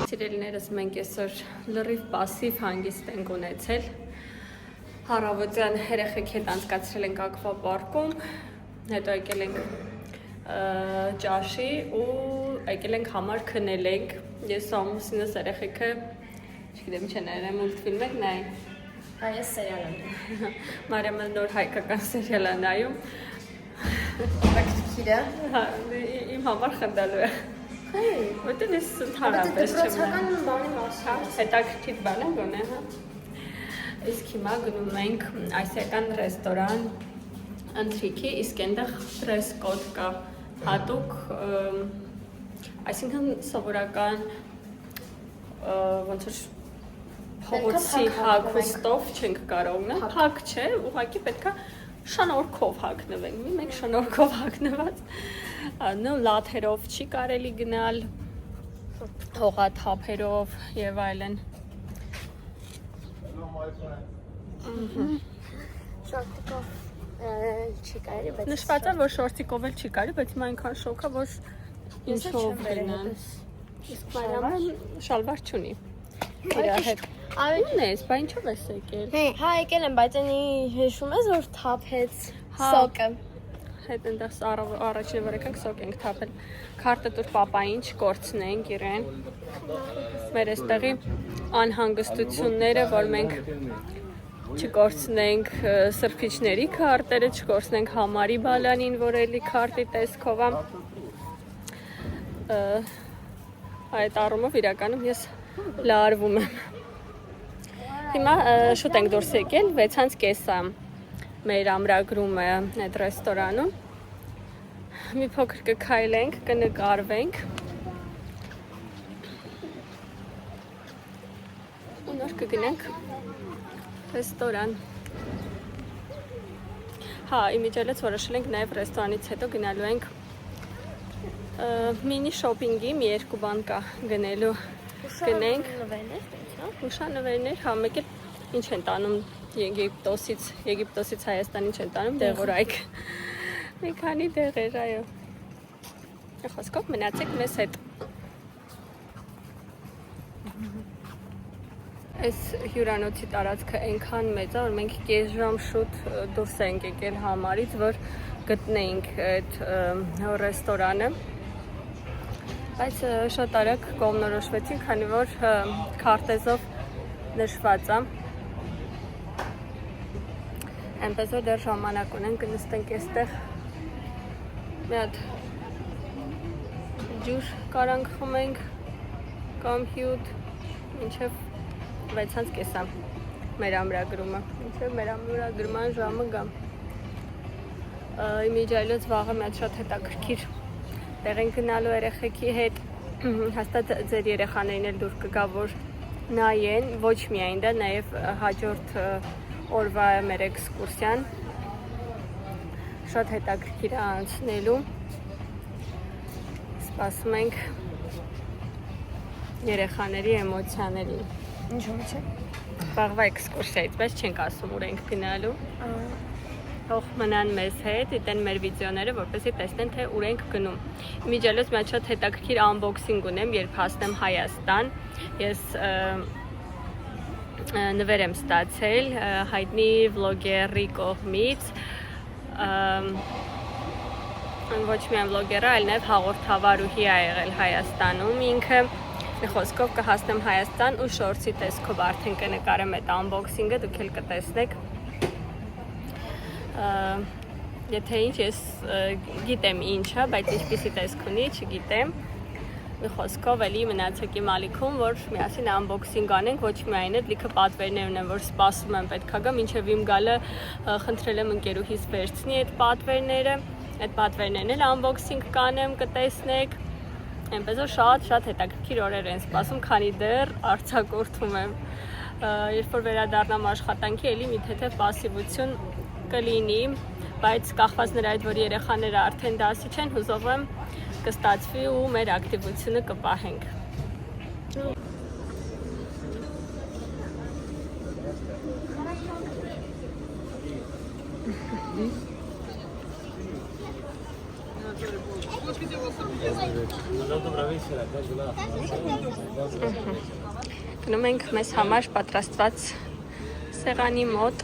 Սիրելիներս մենք այսօր լրիվ պասիվ հանգիստ ենք ունեցել Հարավոտյան երեխեք հետ անցկացրել ենք ակվապարկում, հետո եկել ենք ճաշի ու եկել ենք համար քնել ենք, ես ամուսինս երեխեքը չգիտեմ ինչ են ներել մուլտֆիլմ եք նայ Այս սերիալը Մարիամը նոր հայկական սերիալ է նայում Ակտիվը իմ համար խնդալու է Որտեղ ես ընդհանրապես դպրոցական բանի մասը հետաքրքիր բան է գոնե հա Իսկ հիմա գնում ենք ասիական ռեստորան ընթրիքի, իսկ այնտեղ դրես կոդ կա հատուկ, այսինքն սովորական ոնց որ փողոցի հագուստով չենք կարող ունենալ, փակ չէ, ուղղակի պետքա շնորհքով հագնվենք, մենք շնորհքով հագնված, նո լաթերով չի կարելի գնալ, հողաթափերով եւ այլն Շորտիկով չի կարելի, բայց Նշված է, որ շորտիկով էլ չի կարելի, բայց հիմա այնքան շոկ է, որ ինչով գնան Իսկ Մարիամը շալվար չունի Իր հետ Ունես, բա ինչով ես եկել Հա, եկել եմ, բայց այնի հիշում ես, որ թափեց սոկը Հետ այնտեղ առաջին որ եկանք սոկ ենք թափել Քարտը տուր պապային չկորցնենք իրեն Մեր այստեղի անհանգստությունները, որ մենք չկորցնենք սրբիչների քարտերը, չկորցնենք համարի բալանին, որ էլի քարտի տեսքով է Այդ առումով իրականում ես լարվում եմ Հիմա շուտ ենք դուրս եկել, 6:30 է մեր ամրագրումը այդ ռեստորանում Մի փոքր կքայլենք, կնկարվենք ու նոր կգնանք ռեստորան Հա, իմիջիալից որոշել ենք նաև ռեստորանից հետո գնալու ենք մինի շոփինգի մի երկու բան կա գնելու գնենք հուշանվերներ, հա մեկ էլ ինչ են տանում Եգիպտոսից Հայաստան ինչ են տանում դեղորայք մի քանի դեղեր, այո Խոսքով մնացեք մեզ հետ Այս հյուրանոցի տարածքը այնքան մեծ է, որ մենք կես ժամ շուտ դուրս ենք եկել համարից, որ գտնեինք այդ ռեստորանը Բայց շատ արագ կողմնորոշվեցինք, քանի որ քարտեզով նշված է Այնպես որ դեռ ժամանակ ունենք, կնստենք այստեղ մի հատ ջուր կարանք խմենք կամ հյութ մինչև 6:30 մեր ամրագրումը, մինչև մեր ամրագրման ժամը գա Իմիջիալից վաղը մի հատ շատ հետաքրքիր տեղ ենք գնալու երեխեքի հետ հաստատ ձեր երեխաներին էլ դուր կգա, որ նայեն, ոչ միայն դա, նաև հաջորդ օրվա մեր էքսկուրսիան շատ հետաքրքիր է անցնելու Սպասում ենք երեխաների էմոցիաներին Ինչու՞ չէ Վաղվա էքսկուրսիայից, բայց չենք ասում ուր ենք գնալու Թող մնան մեզ հետ, դիտեն մեր վիդեոները, որպեսզի տեսնեն, թե ուր ենք գնում Իմիջիալից մի շատ հետաքրքիր անբոքսինգ ունեմ, երբ հասնեմ Հայաստան Ես նվեր եմ ստացել հայտնի վլոգերի կողմից Ոչ միայն վլոգերը, այլ նաև հաղորդավարուհի է եղել Հայաստանում ինքը Խոսքով կհասնեմ Հայաստան ու շորցի տեսքով արդեն կնկարեմ այդ անբոքսինգը, դուք էլ կտեսնեք Եթե ինչ, ես գիտեմ ինչը, բայց ինչպիսի տեսք ունի, չգիտեմ Մի խոսքով էլի մնացեք իմ ալիքում, որ միասին անբոքսինգ անենք, ոչ միայն այդ լիքը պատվերներ ունեմ, որ սպասում եմ պետք է գա, մինչև իմ գալը խնդրել եմ ընկերուհիս վերցնի այդ պատվերները, այդ պատվերներն էլ անբոքսինգ կանեմ, կտեսնեք, այնպես որ շատ հետաքրքիր օրեր են սպասում, քանի դեռ արձակուրդում եմ, երբ որ վերադառնամ աշխատանքի, էլի մի թեթև պասիվություն կլինի, բայց կախված նրա այդ, որ երեխաները արդեն դասի չեն, հուսով եմ կստացվի ու մեր ակտիվությունը կպահենք Գնում ենք մեզ համար պատրաստված սեղանի մոտ։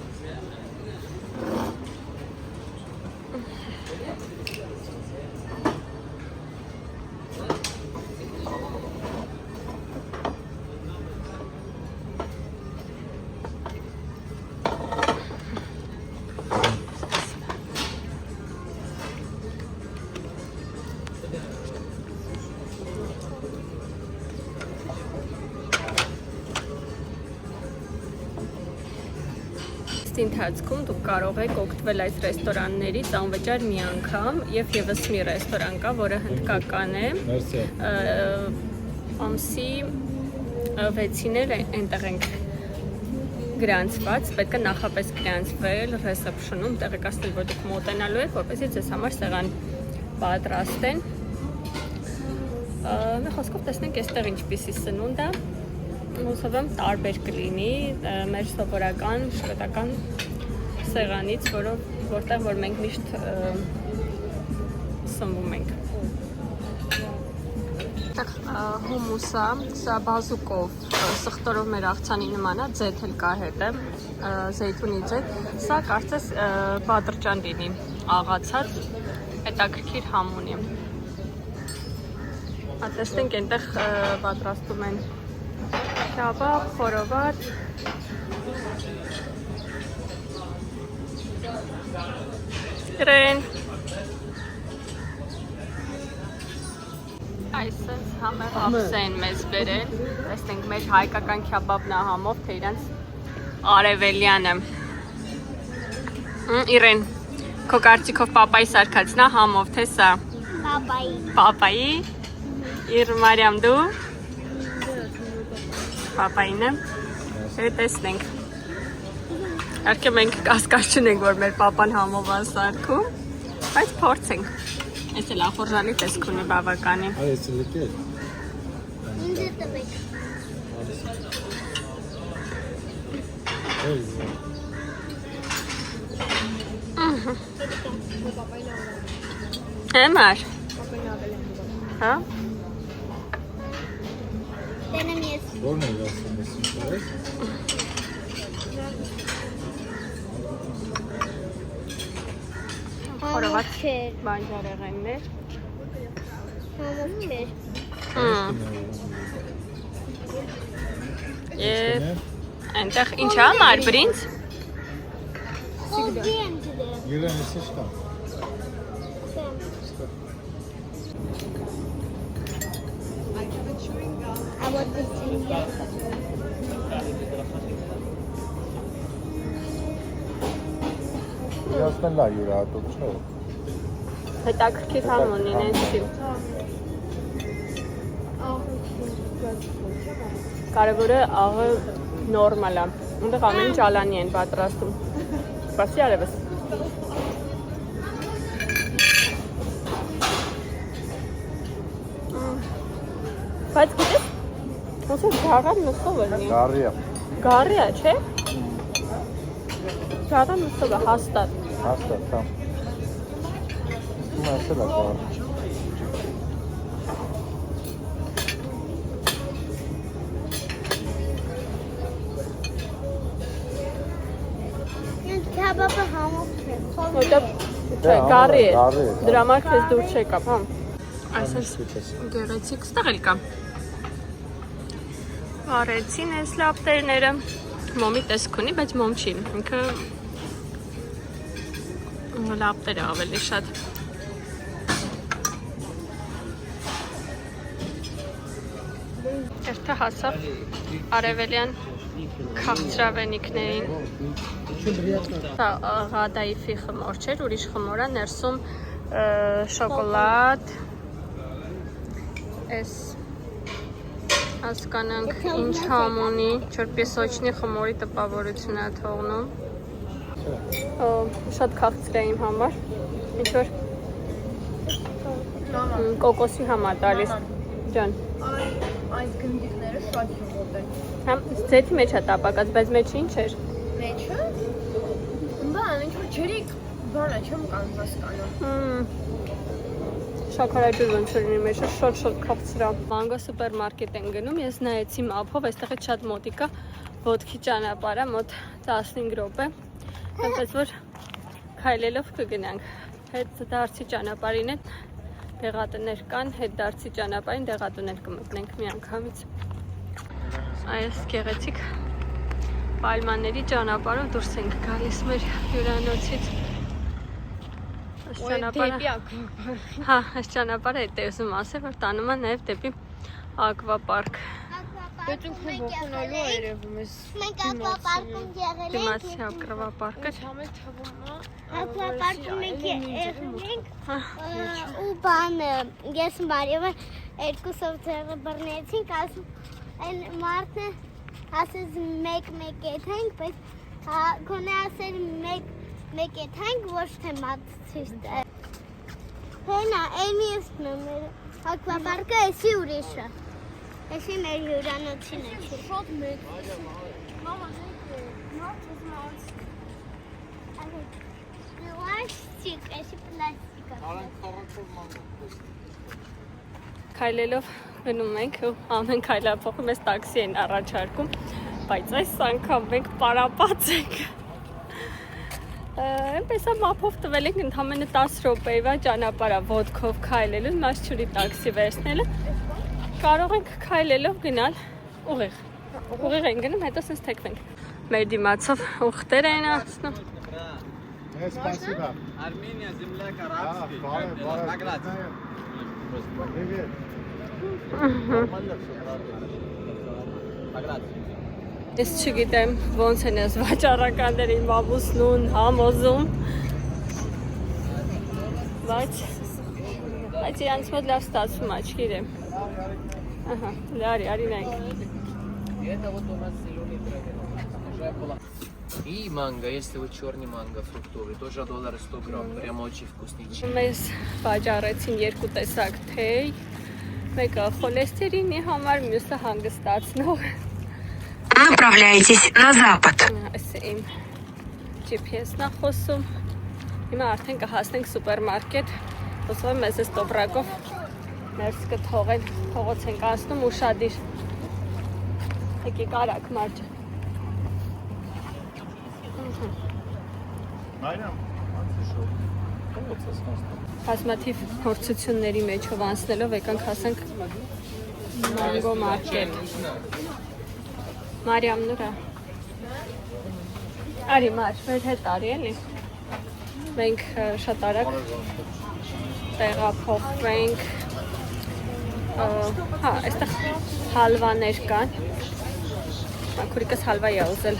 Ընթացքում դուք կարող եք օգտվել այս ռեստորաններից անվճար մի անգամ եւ եւս մի ռեստորան կա, որը հնդկական է։ Ամսի 6-ին էլ այնտեղ ենք գրանցված, պետք է նախապես գրանցվել ռեսեպշնում, տեղեկացնել, որ դուք մոտենալու եք, որպեսզի ձեզ համար սեղան պատրաստեն։ Մի խոսքով տեսնենք այստեղ ինչպիսի սնունդ է։ Հուսով եմ տարբեր կլինի մեր սովորական շվեդական սեղանից, որտեղ որ մենք միշտ սնվում ենք։ Հումուսա, սա բազուկով, սխտորով մեր աղցանի նման է, ձեթ էլ կա հետը, զեյթունի ձեթ, սա կարծես բադրճան լինի, աղացած, հետաքրքիր համուն է։ Տեսնենք այնտեղ պատրաստում են Շաբաթ, խորոված, Իրեն, այսպես համեղ ափսե են մեզ բերել, տեսնենք մեր հայկական քյաբաբն է համով, թե իրանց արևելյանը։ Իրեն, քո կարծիքով պապայի սարքածն է համով, թե սա։ Պապայի, Իր Մարիամ դու։ Պապային է, տեսնենք, հարկե մենք կասկած չունենք, որ մեր պապան համով է սարքում, բայց փորձենք, ես էլ ախորժալի տեսք ունի բավականի։ Այս լիք է։ Հեմար։ Հա։ Որն է ասում ես ինչ։ Խորոված բանջարեղեններ։ Եվ այնտեղ ինչ է համար, բրինձ։ Յուրեն ես շտա։ Իասնելա յուրահատուկ չէ։ Հետաքրքիր համուն ինենցի։ Կարևորը աղը նորմալ է։ Այնտեղ ամեն ինչ ալանի են պատրաստում։ Բացի արևս։ Բայց գիտես, ոնց է գարան նստով է լինի։ Գարի է։ Գարի է, չէ։ Գարան նստով է, հաստատ։ Հաստատ, հա։ Ասել է գարի։ Քաբաբը համով չէ։ Որտեղ չէ, գարի է։ Դրա համար քեզ դուր չեկավ, հա։ Այսպես գեղեցիկ ստեղ էլ կա։ Արեցին այս լապտերները։ Մոմի տեսք ունի, բայց մոմ չի։ Ինքը լապտերը ավելի շատ։ Երթը հասավ արևելյան քաղցրավենիքներին։ Դա ղադայիֆի խմոր չէր, ուրիշ խմոր է, ներսում շոկոլադ, այս հասկանանք ինչ համունի, չոր պեսոչնի խմորի տպավորություն է թողնում։ Շատ քաղցր է իմ համար, ինչ-որ կոկոսի համար տալիս, ջան։ Այս գնդիկները շատ հոտ են։ Համ ձեթի մեջ է տապակած, բայց մեջ ինչ էր։ մեջը։ Բան, ինչ-որ ջրիկ բան է, չեմ կարող հասկանալ։ Շաքարաջուր ոնց որ ունի մեջը շոտ քաղցրա։ Մանգո սուպերմարկետ են գնում, ես նայեցի մափով, այստեղից շատ մոտիկ է ոտքի ճանապարհը, մոտ 15 րոպե։ Այնպես որ քայլելով կգնանք։ Հետ դարձի ճանապարհին է դեղատներ կան, հետ դարձի ճանապարհին դեղատներ կմտնենք միանգամից։ Այս գեղեցիկ պայմանների ճանապարհով դուրս ենք գալիս մեր հյուրանոցից։ Հա, այս ճանապարհը է տեսում ասել, որ տանում է նաև դեպի ակվապարկ։ Պետք է ողնալու երևում է։ Մենք ակվապարկում եղել ենք։ Դիմացի ակվապարկը։ Համը թվում է։ Ակվապարկում մենք եղել ենք ու բան ես Մարիամը երկուսով ձեռը բռնեցինք, ասում այն մարդը ասեց մեկ եթենք, բայց գոնե ասել մեկ եթենք, ոչ թե մատցիստ։ Հենա, այն մյուսն է մեր ակվապարկը, էսի ուրիշը։ Էսի մեր հյուրանոցին է չի։ Շատ մեծ։ Մամա, Պլաստիկ, էսի պլաստիկ է։ Քայլելով գնում ենք ու ամեն քայլափոխը մեզ տաքսի են առաջարկում, բայց այս անգամ մենք պարապած ենք։ Այնպես մափով տվել ենք ընդամենը 10 րոպեվա ճանապարհը ոտքով քայլելու, մասչուրի տաքսի վերցնելը։ Կարող ենք քայլելով գնալ ուղիղ։ Ուղիղ ենք գնում, հետո սենց թեքվենք։ Մեր դիմացով ուխտեր են ասնում։ Спасибо. Армения, земля арабский. Привет. Ես չգիտեմ ոնց են ես վաճառականներին մամուսնուն, համոզում, բայց իրանց մոտ լավ ստացվում է, չգիտեմ, արի նայենք։ И манго, если вы черный манго фруктовый, тоже $1 100 грамм, прямо очень вкусненький. Մեզ վաճառեցին երկու տեսակ թեյ, մեկը խոլեստերինի համար, մյուսը հանգստացնող։ Направляйтесь на запад. Այս իմ GPS-ն է խոսում։ Հիմա արդեն կհասնենք սուպերմարկետ, ոսում եմ մեզ այս տոպրակով ներս կթողեն, փողոց ենք անցնում ուշադիր։ Եկեք արագ մարջը։ Բազմաթիվ փորձությունների մեջով անցնելով եկանք հասանք մանգո մարկետ։ Մարիամն ուրա։ Արի մար, մեր հետ արի էլի։ Մենք շատ արագ տեղափոխվենք։ Հա, այստեղ հալվաներ կան։ Մաքուրիկս հալվա է ուզել։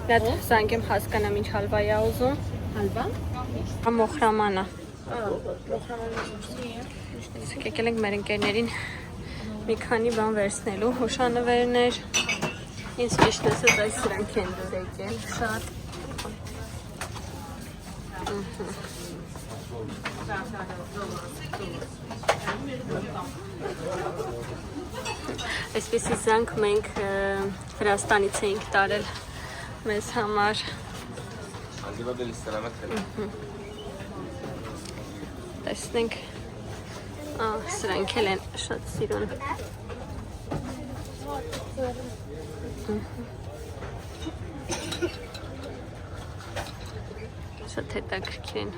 Դա զանգեմ հասկանամ ինչ հալվա է ուզում։ Հալվա։ Մոխրամանա։ Եկել ենք մեր ընկերներին մի քանի բան վերցնելու, հուշանվերներ։ Ինձ վիշտեսը այս սրանք են դուր եկել, շատ։ Այսպեսի զանգ մենք Վրաստանից էինք տարել մեզ համար։ Տեսնենք, սրանք էլ են շատ սիրուն։ Շատ հետաքրքիր են։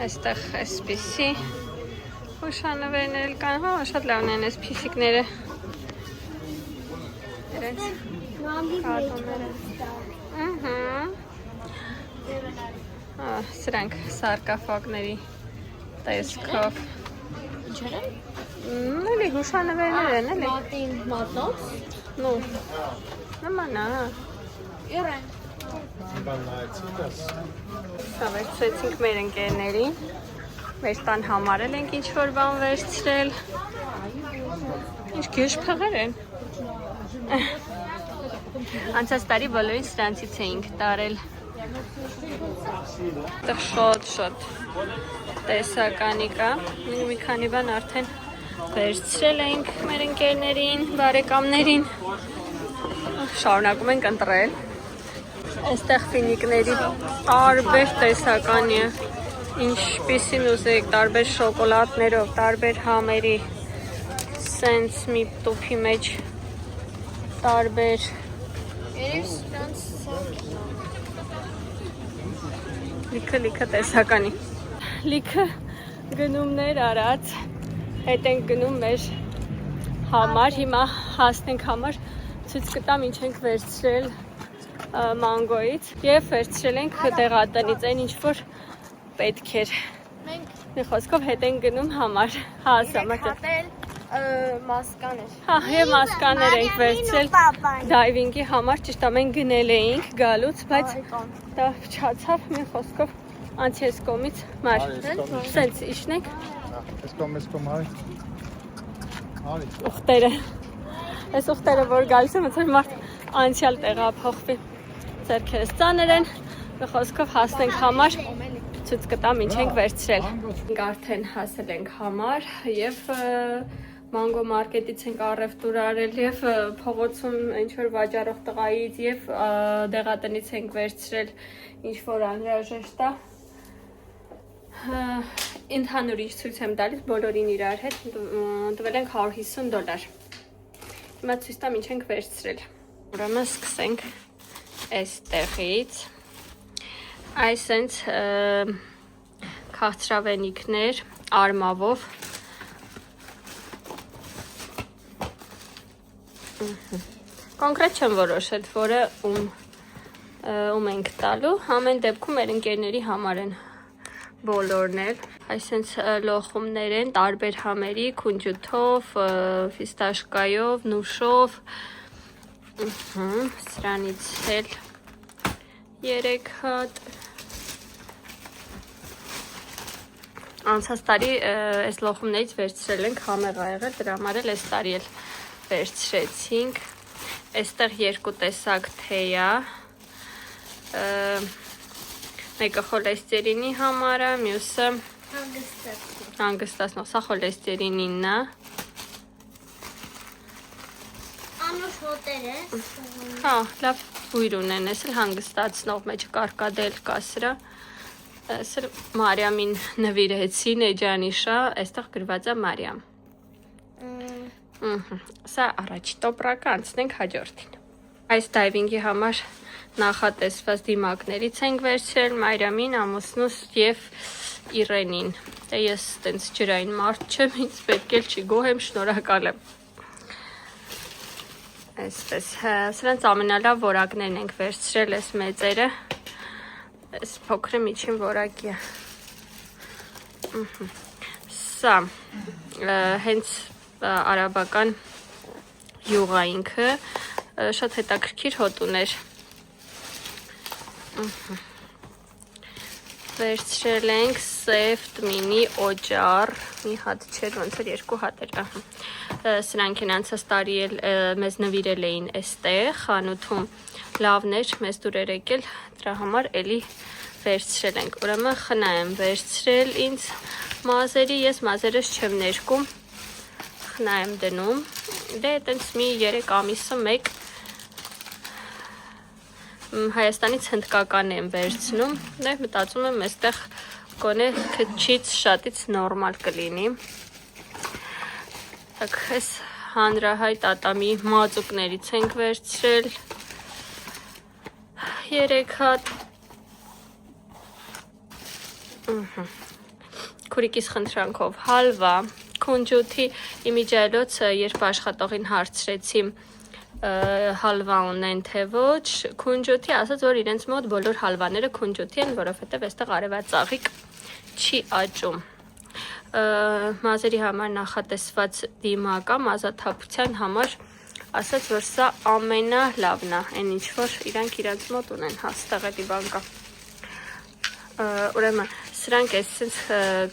Այստեղ այսպիսի հուշանվերներ կան, հա, շատ լավն են այս փիսիկները։ Իրենց կատոները։ Սրանք սարկաֆագների տեսքով։ Ինչեր են։ Էլի հուշանվերներ են, էլի։ Մատին մատնոց։ Նու, նման է, հա։ Իրեն։ Սա վերցրեցինք մեր ընկերներին, մեր տան համարել ենք ինչ-որ բան վերցրել, ինչ գեշ փղեր են, անցած տարի բոլորին սրանցից էինք տարել, շատ տեսականի կա, մի քանի բան արդեն վերցրել ենք մեր ընկերներին, բարեկամներին։ Շարունակում ենք ընտրել։ Այստեղ ֆինիկների տարբեր տեսականի է, ինչպիսին ուզեք, տարբեր շոկոլադներով, տարբեր համերի, սենց մի տուփի մեջ տարբեր լիքը տեսականի։ Լիքը գնումներ արած, հետ ենք գնում մեր համար, հիմա հասնենք համար, ցույց կտամ ինչ ենք վերցրել մանգոից և վերցրել ենք դեղատնից, այն ինչ որ պետք էր։ Մի խոսքով հետ ենք գնում համար, Մասկաներ։ հա, և մասկաներ ենք վերցրել դայվինգի համար, ճիշտ ամեն գնել էինք գալուց, բայց դա փչացավ, մի խոսքով անցի ես կողմից մար, սենց իշնենք Ես կոմ արի։ ուղտերը, այս ուղտերը որ գալիս եմ, որ մարդ անցյալ տեղափոխվի, ձեռքերս ծանր են, մի խոսքով հասնենք համար, ցույց կտամ ինչ ենք վերցրել։ Արդեն հասել ենք համար և մանգո մարկետից ենք առևտուր արել և փողոցում ինչ-որ վաճառող տղայից և դեղատնից ենք վերցրել ինչ-որ անհրաժեշտ է։ Ընդհանուր ինչ ցույց եմ տալիս բոլորին իրար հետ տվել ենք $150։ Հիմա ցույց տամ ինչ ենք վերցրել։ Ուրեմն սկսենք այստեղից։ Այս հենց քաղցրավենիքներ արմավով։ Կոնկրետ չեմ որոշել, որը ում ենք տալու, ամեն դեպքում մեր ընկերների համար են բոլորն էլ, այսենց լոխումներ են, տարբեր համերի, քունջութով, ֆիստաշկայով, նուշով, սրանից էլ 3 հատ, անցած տարի այս լոխումներից վերցրել ենք, համեղ ա եղել, դրա համար էլ այս տարի էլ վերցրեցինք, այստեղ 2 տեսակ թեյ է, մեկը խոլեստերինի համար է, մյուսը հանգստացնող, սա խոլեստերինին է։ Անուշ հոտեր է։ Հա, լավ բույր ունեն, ես էլ հանգստացնող մեջ կարկադել կա սրա, ես էլ Մարիամին նվիրեցի, Նեջանիշա, այստեղ գրված է Մարիամ։ Սա առաջի տոպրակը, անցնենք հաջորդին։ Այս դայվինգի համար նախատեսված դիմակներից ենք վերցրել Մարիամին, ամուսնուս և Իրենին։ Դե ես տենց ջրային մարդ չեմ, ինձ պետք էլ չի, գոհ եմ, շնորհակալ եմ։ Այսպես, սրանց ամենալավ որակներն ենք վերցրել, այս մեծերը, այս փոքրը միջին որակի է։ Սա հենց արաբական յուղ է ինքը, շատ հետաքրքիր հոտ ուներ։ Վերցրել ենք սեֆտ մինի օջար, մի հատ չէր, ոնց էր 2 հատ էր, սրանք են անցած տարի էլ մեզ նվիրել էին այստեղ, խանութում լավներ, մեզ դուր էր եկել, դրա համար էլի վերցրել ենք, ուրեմն խնա եմ վերցրել ինձ մազերի, ես մազերս չեմ ներկում, խնա եմ դնում, դե տենց մի 3 ամիսը մեկ Հայաստանից հնդկական եմ վերցնում, դե մտածում եմ այստեղ գոնե քչից շատից նորմալ կլինի։ Այս հանրահայտ ատամի մածուկներից ենք վերցրել 3 հատ։ Քուրիկիս խնդրանքով հալվա, քունջութի իմիջայլոց, երբ աշխատողին հարցրեցի հալվա ունեն թե ոչ, քունջութի ասաց, որ իրենց մոտ բոլոր հալվաները քունջութի են, որովհետև այստեղ արևածաղիկ չի աճում։ Մազերի համար նախատեսված դիմակա, մազաթափության համար ասաց, որ սա ամենալավն է, այն ինչ որ իրանք իրանց մոտ ունեն, հաստեղ էդի բան կա։ Ուրեմն սրանք այսպես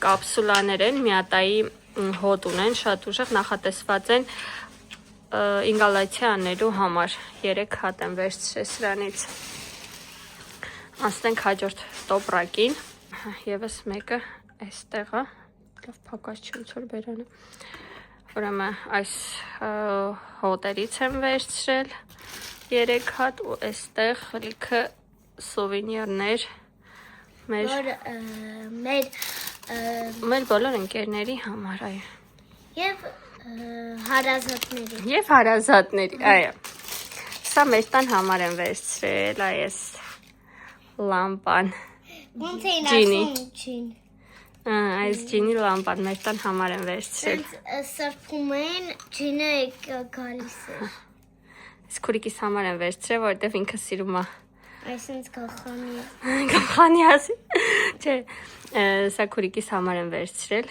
կապսուլաներ են, միատայի հոտ ունեն, շատ ուժեղ նախատեսված են ինգալացիա անելու համար 3 հատ եմ վերցրել սրանից։ Անցնենք հաջորդ տոպրակին, եւս մեկը այստեղ է, լավ փակած չի ոնց որ բերանը։ Ուրեմն այս հոտերից եմ վերցրել 3 հատ ու այստեղ լիքը սովենիրներ մեր բոլոր ընկերների համար, այո։ Եվ հարազատների։ Եվ հարազատների, այո։ Սա մեր տան համար եմ վերցրել, այս լամպան։ Ոնց էին Ջինի։ ասում ջին։ Այս ջինի լամպան մեր տան համար եմ վերցրել։ Սրբում են ջինը գալիս է։ Այս քուրիկիս համար եմ վերցրել, որովհետև ինքը սիրում է Այսինքն գլխանի։ գլխանի ասի։ Չէ, սա քուրիկիս համար եմ վերցրել։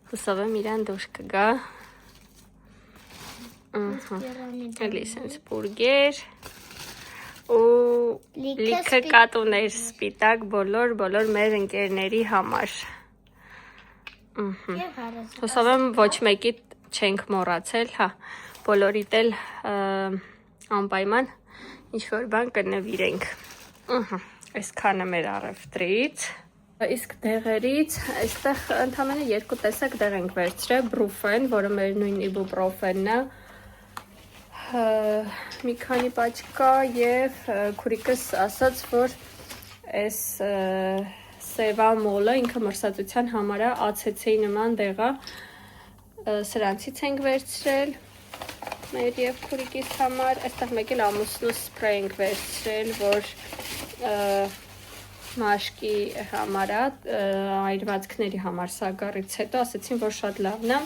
Հուսով եմ իրան դուրս կգա։ Էլի սենց բուրգեր ու լիքը կատուներ սպիտակ բոլոր մեր ընկերների համար։ Եվ հարազատ։ Հուսով եմ ոչ մեկի չենք մոռացել, հա, բոլորիդ էլ անպայման ինչ-որ բան կնվիրենք։ Այսքանը մեր առևտրից։ Իսկ դեղերից, այստեղ ընդամենը 2 տեսակ դեղ ենք վերցրել, բրուֆեն, որը մեր նույն իբուպրոֆենն է, մի քանի պաճկա եւ քուրիկս ասաց, որ այս սևամոլը ինքը մրսածության համար է, ացեցեի նման դեղ է, սրանցից ենք վերցրել մեր եւ քուրիկիս համար, այստեղ մեկ էլ ամուսնու սպրեյ ենք վերցրել, որ մաշկի համար է, այրվածքների համար սագարից հետո ասեցին, որ շատ լավն է,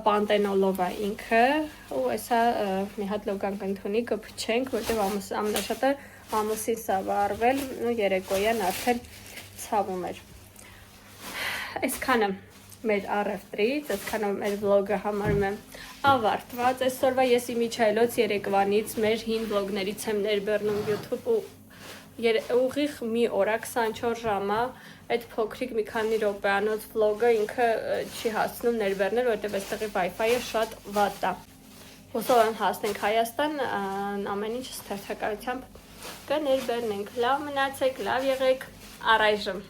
պանտենոլով է ինքը, ու այսա մի հատ լոգան կընդունի կփչենք, որտեղ ամենաշատը ամուսին սավ արվել ու երեկոյան արդեն ցավում էր։ Այսքանը մեր առևտրից, այսքանը մեր վլոգը համարում եմ ավարտված։ Այսօրվա ես իմիջայլոց երեկվանից մեր հին վլոգներից եմ ներբեռնում YouTube ու ուղիղ մի օր 24 ժամա այդ փոքրիկ մի քանի րոպեանոց վլոգը ինքը չի հասնում ներբեռնել, որովհետև այստեղի Wi-Fi-ը շատ վատ է։ Հուսով եմ հասնենք Հայաստան, ամեն ինչ հերթականությամբ կներբեռնենք։ Լավ մնացեք, լավ եղեք, առայժմ։